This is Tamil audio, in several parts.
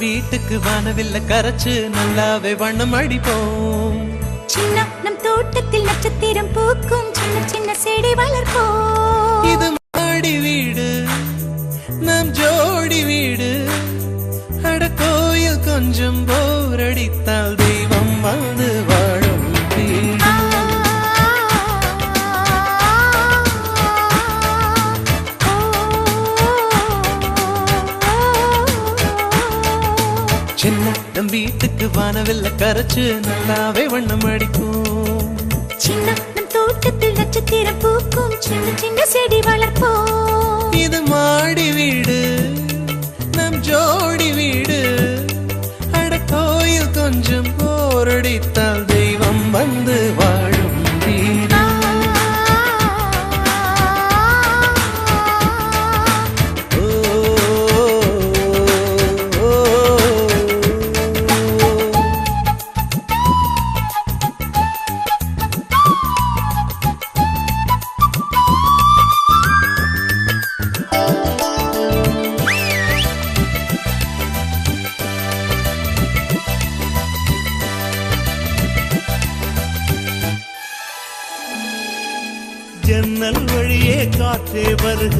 வீட்டுக்கு வானவில்ல கரைச்சு நல்லாவே வண்ணம் அடிப்போம். சின்ன நம் தோட்டத்தில் நட்சத்திரம் பூக்கும், சின்ன சின்ன செடி வளர்ப்போம். இது மாடி வீடு, நம் ஜோடி வீடு. அட கோயில் கொஞ்சம் போர் அடித்தால் தெய்வம் வந்து வாழும் வீடு. சின்ன நம் வீட்டுக்கு வானவில்ல கரைச்சு நல்லாவே வண்ணம் அடிக்கும். சின்ன நம் தோட்டத்தில் நட்சத்திரம் பூக்கும், சின்ன சின்ன செடி வளர்ப்போம். இது மாடி வீடு, நம் ஜோடி வீடு. அட கோயில் கொஞ்சம் போரடித்தால் தெய்வம் வந்து வாழும் வீடு. ஜன்னல் வழியே காற்றே வருக,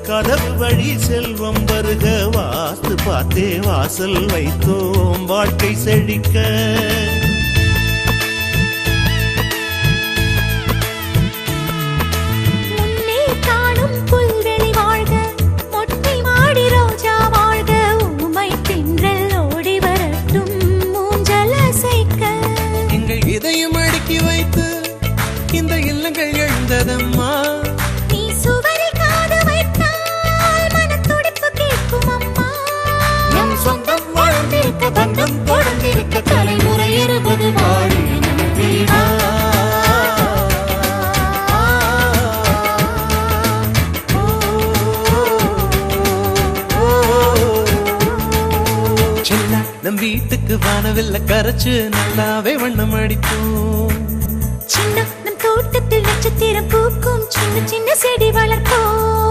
கதவு வழி செல்வம் வருக. வாஸ்து பார்த்தே வாசல் வைத்தோம் வாழ்க்கை செழிக்க. முன்னே காணும் புல்வெளி வாழ்க, மொட்டை மாடி ரோஜா வாழ்க. ஊமை தென்றல் ஓடி வரட்டும் மூஞ்சல் அசைக்க. எங்கள் இதயம் அடுக்கி வைத்து இந்த இல்லங்கள் எழுந்ததம்மா. நீ சுவரில் காது வைத்தால் மனத்துடிப்பு கேட்கும் அம்மா. நம் சொந்தம் வாழ்ந்திருக்க, பந்தம் தொடர்ந்திருக்க, தலைமுறை 20 வாழி நம் தீவா. சின்ன நம் வீட்டுக்கு வானவில்ல கரைச்சு நல்லாவே வண்ணம் அடிப்போம். சின்ன நம் தோட்டத்தில் நட்சத்திரம் பூக்கும், சின்ன சின்ன செடி வளர்ப்போம்.